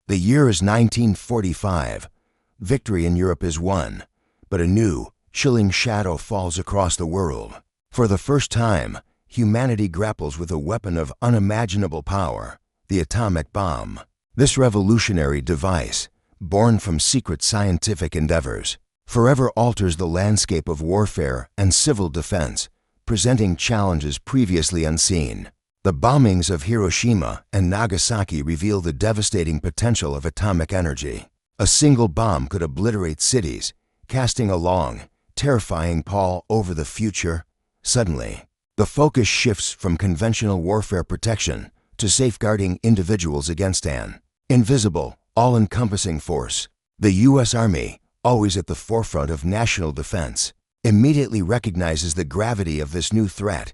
The year is 1945. Victory in Europe is won, but a new, chilling shadow falls across the world. For the first time, humanity grapples with a weapon of unimaginable power, the atomic bomb. This revolutionary device, born from secret scientific endeavors, forever alters the landscape of warfare and civil defense, presenting challenges previously unseen. The bombings of Hiroshima and Nagasaki reveal the devastating potential of atomic energy. A single bomb could obliterate cities, casting a long, terrifying pall over the future. Suddenly, the focus shifts from conventional warfare protection to safeguarding individuals against an invisible, all-encompassing force. The U.S. Army, always at the forefront of national defense, immediately recognizes the gravity of this new threat.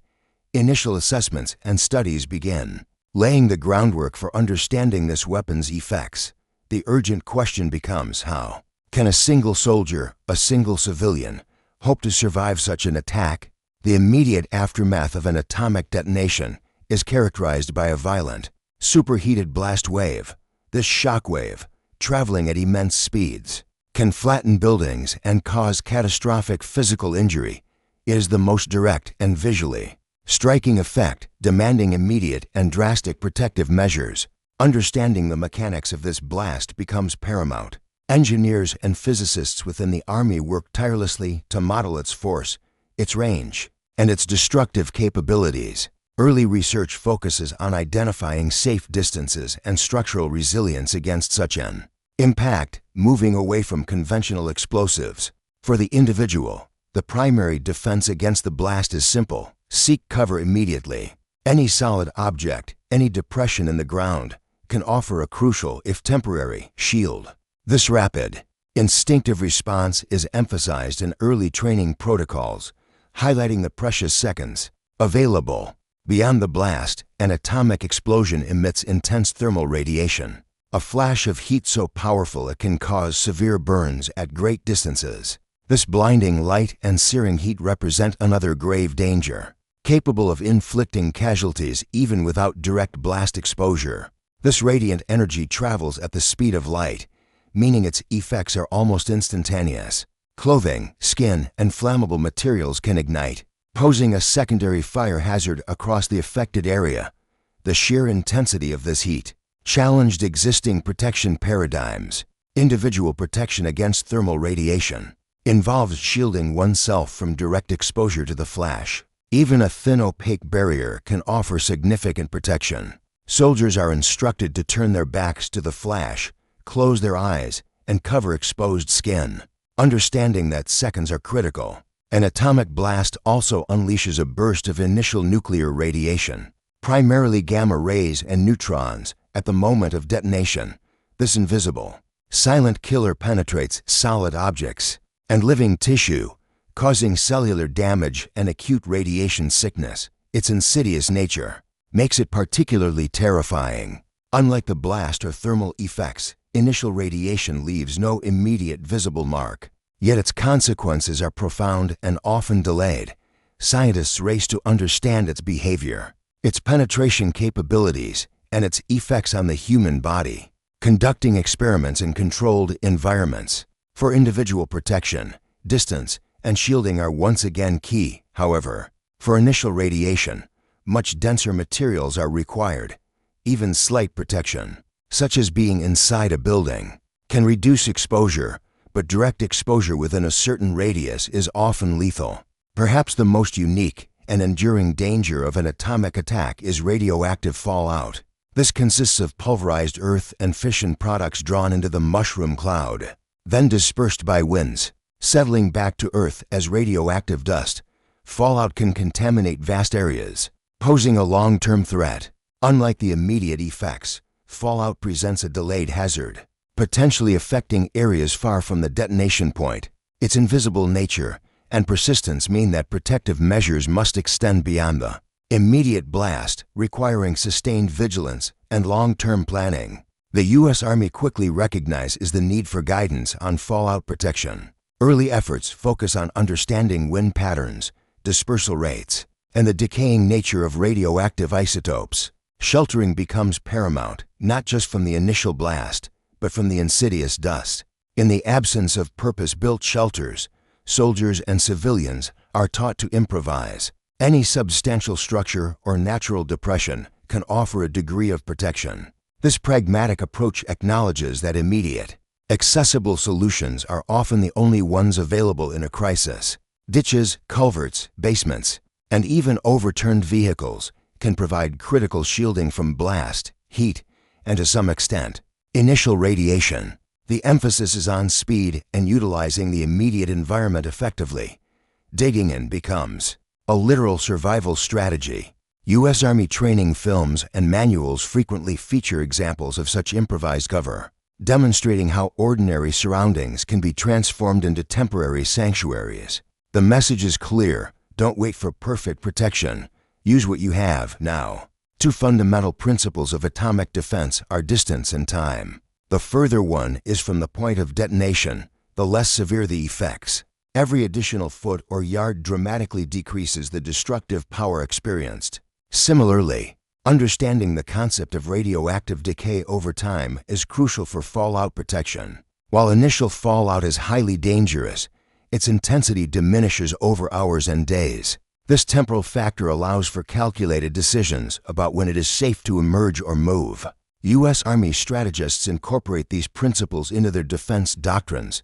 Initial assessments and studies begin, laying the groundwork for understanding this weapon's effects. The urgent question becomes how can a single soldier, a single civilian, hope to survive such an attack? The immediate aftermath of an atomic detonation is characterized by a violent, superheated blast wave. This shock wave, traveling at immense speeds, can flatten buildings and cause catastrophic physical injury. It is the most direct and visually striking effect, demanding immediate and drastic protective measures. Understanding the mechanics of this blast becomes paramount. Engineers and physicists within the Army work tirelessly to model its force, its range, and its destructive capabilities. Early research focuses on identifying safe distances and structural resilience against such an impact, moving away from conventional explosives. For the individual, the primary defense against the blast is simple: seek cover immediately. Any solid object, any depression in the ground, can offer a crucial, if temporary, shield. This rapid, instinctive response is emphasized in early training protocols, highlighting the precious seconds available. Beyond the blast, an atomic explosion emits intense thermal radiation, a flash of heat so powerful it can cause severe burns at great distances. This blinding light and searing heat represent another grave danger, capable of inflicting casualties even without direct blast exposure. This radiant energy travels at the speed of light, meaning its effects are almost instantaneous. Clothing, skin, and flammable materials can ignite, posing a secondary fire hazard across the affected area. The sheer intensity of this heat challenged existing protection paradigms. Individual protection against thermal radiation involves shielding oneself from direct exposure to the flash. Even a thin opaque barrier can offer significant protection. Soldiers are instructed to turn their backs to the flash, close their eyes, and cover exposed skin. Understanding that seconds are critical, an atomic blast also unleashes a burst of initial nuclear radiation, primarily gamma rays and neutrons. At the moment of detonation, this invisible, silent killer penetrates solid objects and living tissue, causing cellular damage and acute radiation sickness. Its insidious nature makes it particularly terrifying. Unlike the blast or thermal effects, initial radiation leaves no immediate visible mark, yet its consequences are profound and often delayed. Scientists race to understand its behavior, its penetration capabilities, and its effects on the human body, conducting experiments in controlled environments. For individual protection, distance and shielding are once again key. However, for initial radiation, much denser materials are required. Even slight protection, such as being inside a building, can reduce exposure, but direct exposure within a certain radius is often lethal. Perhaps the most unique and enduring danger of an atomic attack is radioactive fallout. This consists of pulverized earth and fission products drawn into the mushroom cloud, then dispersed by winds, settling back to Earth as radioactive dust. Fallout can contaminate vast areas, posing a long-term threat. Unlike the immediate effects, fallout presents a delayed hazard, potentially affecting areas far from the detonation point. Its invisible nature and persistence mean that protective measures must extend beyond the immediate blast, requiring sustained vigilance and long-term planning. The U.S. Army quickly recognizes the need for guidance on fallout protection. Early efforts focus on understanding wind patterns, dispersal rates, and the decaying nature of radioactive isotopes. Sheltering becomes paramount, not just from the initial blast, but from the insidious dust. In the absence of purpose-built shelters, soldiers and civilians are taught to improvise. Any substantial structure or natural depression can offer a degree of protection. This pragmatic approach acknowledges that immediate, accessible solutions are often the only ones available in a crisis. Ditches, culverts, basements, and even overturned vehicles can provide critical shielding from blast, heat, and to some extent, initial radiation. The emphasis is on speed and utilizing the immediate environment effectively. Digging in becomes a literal survival strategy. U.S. Army training films and manuals frequently feature examples of such improvised cover, demonstrating how ordinary surroundings can be transformed into temporary sanctuaries. The message is clear: don't wait for perfect protection. Use what you have now. Two fundamental principles of atomic defense are distance and time. The further one is from the point of detonation, the less severe the effects. Every additional foot or yard dramatically decreases the destructive power experienced. Similarly, understanding the concept of radioactive decay over time is crucial for fallout protection. While initial fallout is highly dangerous, its intensity diminishes over hours and days. This temporal factor allows for calculated decisions about when it is safe to emerge or move. U.S. Army strategists incorporate these principles into their defense doctrines.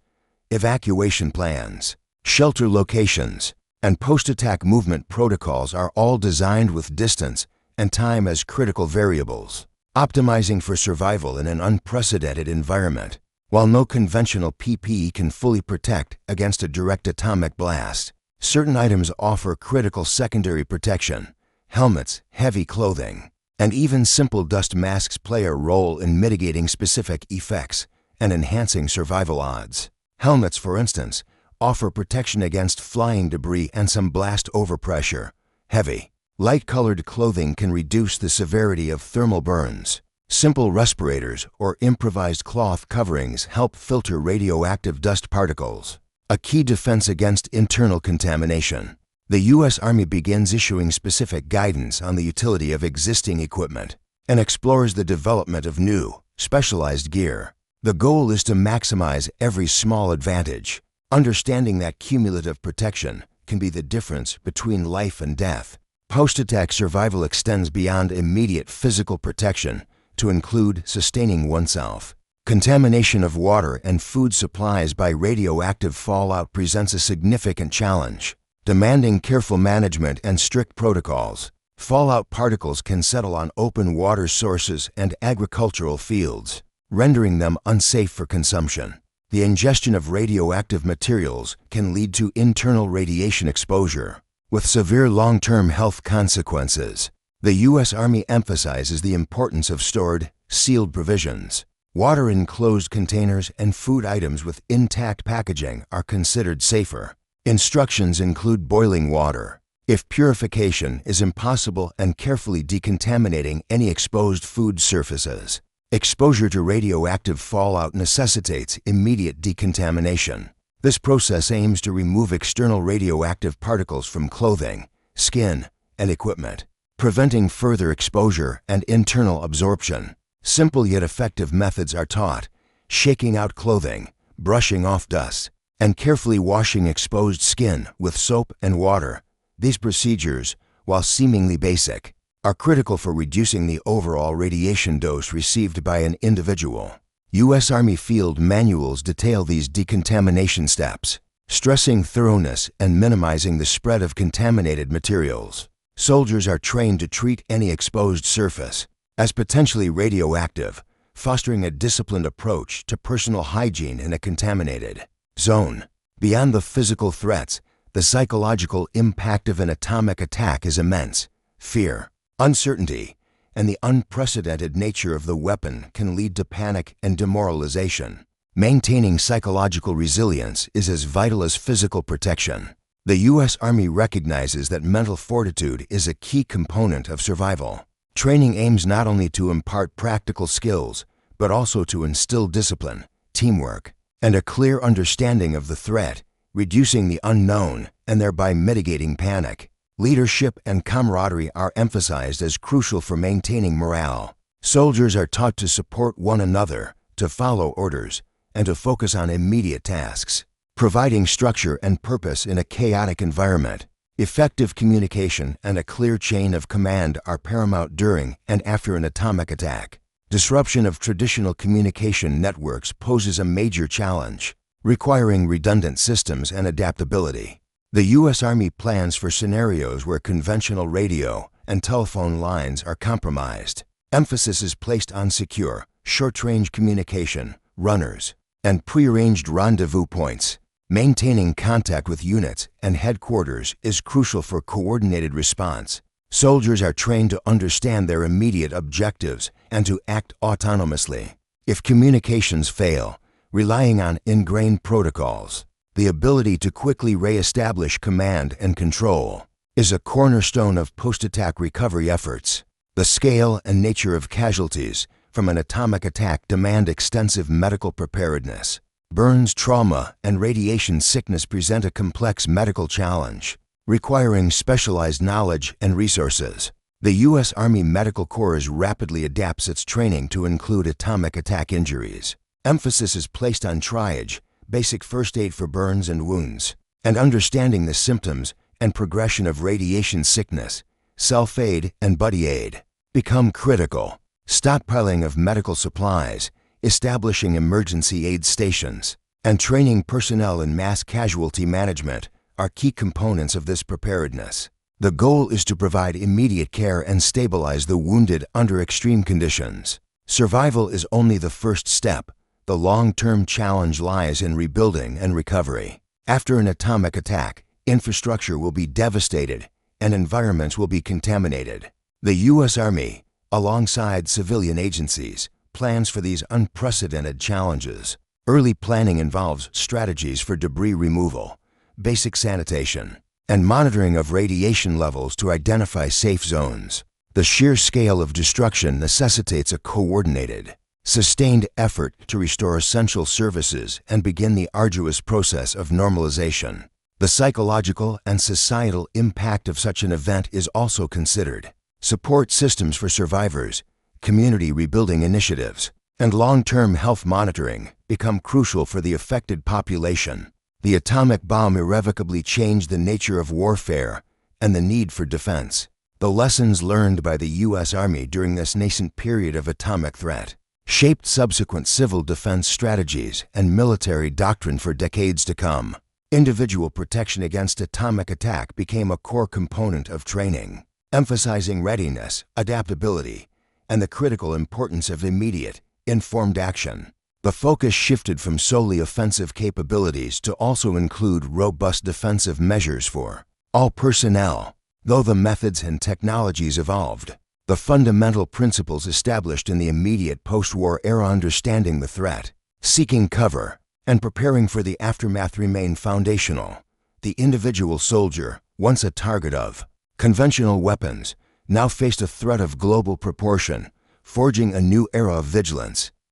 Evacuation plans, shelter locations, and post-attack movement protocols are all designed with distance and time as critical variables, optimizing for survival in an unprecedented environment. While no conventional PPE can fully protect against a direct atomic blast, certain items offer critical secondary protection. Helmets, heavy clothing, and even simple dust masks play a role in mitigating specific effects and enhancing survival odds. Helmets, for instance, offer protection against flying debris and some blast overpressure. Heavy, light-colored clothing can reduce the severity of thermal burns. Simple respirators or improvised cloth coverings help filter radioactive dust particles, a key defense against internal contamination. The U.S. Army begins issuing specific guidance on the utility of existing equipment and explores the development of new, specialized gear. The goal is to maximize every small advantage, understanding that cumulative protection can be the difference between life and death. Post-attack survival extends beyond immediate physical protection to include sustaining oneself. Contamination of water and food supplies by radioactive fallout presents a significant challenge, demanding careful management and strict protocols. Fallout particles can settle on open water sources and agricultural fields, rendering them unsafe for consumption. The ingestion of radioactive materials can lead to internal radiation exposure, with severe long-term health consequences. The U.S. Army emphasizes the importance of stored, sealed provisions. Water in closed containers and food items with intact packaging are considered safer. Instructions include boiling water, if purification is impossible, and carefully decontaminating any exposed food surfaces. Exposure to radioactive fallout necessitates immediate decontamination. This process aims to remove external radioactive particles from clothing, skin, and equipment, preventing further exposure and internal absorption. Simple yet effective methods are taught: shaking out clothing, brushing off dust, and carefully washing exposed skin with soap and water. These procedures, while seemingly basic, are critical for reducing the overall radiation dose received by an individual. U.S. Army field manuals detail these decontamination steps, stressing thoroughness and minimizing the spread of contaminated materials. Soldiers are trained to treat any exposed surface as potentially radioactive, fostering a disciplined approach to personal hygiene in a contaminated zone. Beyond the physical threats, the psychological impact of an atomic attack is immense. Fear, uncertainty, and the unprecedented nature of the weapon can lead to panic and demoralization. Maintaining psychological resilience is as vital as physical protection. The U.S. Army recognizes that mental fortitude is a key component of survival. Training aims not only to impart practical skills, but also to instill discipline, teamwork, and a clear understanding of the threat, reducing the unknown and thereby mitigating panic. Leadership and camaraderie are emphasized as crucial for maintaining morale. Soldiers are taught to support one another, to follow orders, and to focus on immediate tasks. Providing structure and purpose in a chaotic environment, effective communication and a clear chain of command are paramount during and after an atomic attack. Disruption of traditional communication networks poses a major challenge, requiring redundant systems and adaptability. The U.S. Army plans for scenarios where conventional radio and telephone lines are compromised. Emphasis is placed on secure, short-range communication, runners, and prearranged rendezvous points. Maintaining contact with units and headquarters is crucial for coordinated response. Soldiers are trained to understand their immediate objectives and to act autonomously. If communications fail, relying on ingrained protocols, the ability to quickly re-establish command and control, is a cornerstone of post-attack recovery efforts. The scale and nature of casualties from an atomic attack demand extensive medical preparedness. Burns, trauma, and radiation sickness present a complex medical challenge, requiring specialized knowledge and resources. The U.S. Army Medical Corps rapidly adapts its training to include atomic attack injuries. Emphasis is placed on triage, basic first aid for burns and wounds, and understanding the symptoms and progression of radiation sickness. Self-aid and buddy aid become critical. Stockpiling of medical supplies, establishing emergency aid stations, and training personnel in mass casualty management are key components of this preparedness. The goal is to provide immediate care and stabilize the wounded under extreme conditions. Survival is only the first step. The long-term challenge lies in rebuilding and recovery. After an atomic attack, infrastructure will be devastated and environments will be contaminated. The U.S. Army, alongside civilian agencies, plans for these unprecedented challenges. Early planning involves strategies for debris removal, basic sanitation, and monitoring of radiation levels to identify safe zones. The sheer scale of destruction necessitates a coordinated, sustained effort to restore essential services and begin the arduous process of normalization. The psychological and societal impact of such an event is also considered. Support systems for survivors, community rebuilding initiatives, and long-term health monitoring become crucial for the affected population. The atomic bomb irrevocably changed the nature of warfare and the need for defense. The lessons learned by the U.S. Army during this nascent period of atomic threat shaped subsequent civil defense strategies and military doctrine for decades to come. Individual protection against atomic attack became a core component of training, emphasizing readiness, adaptability, and the critical importance of immediate, informed action. The focus shifted from solely offensive capabilities to also include robust defensive measures for all personnel. Though the methods and technologies evolved, the fundamental principles established in the immediate post-war era, understanding the threat, seeking cover, and preparing for the aftermath, remain foundational. The individual soldier, once a target of conventional weapons, now faced a threat of global proportion, forging a new era of vigilance,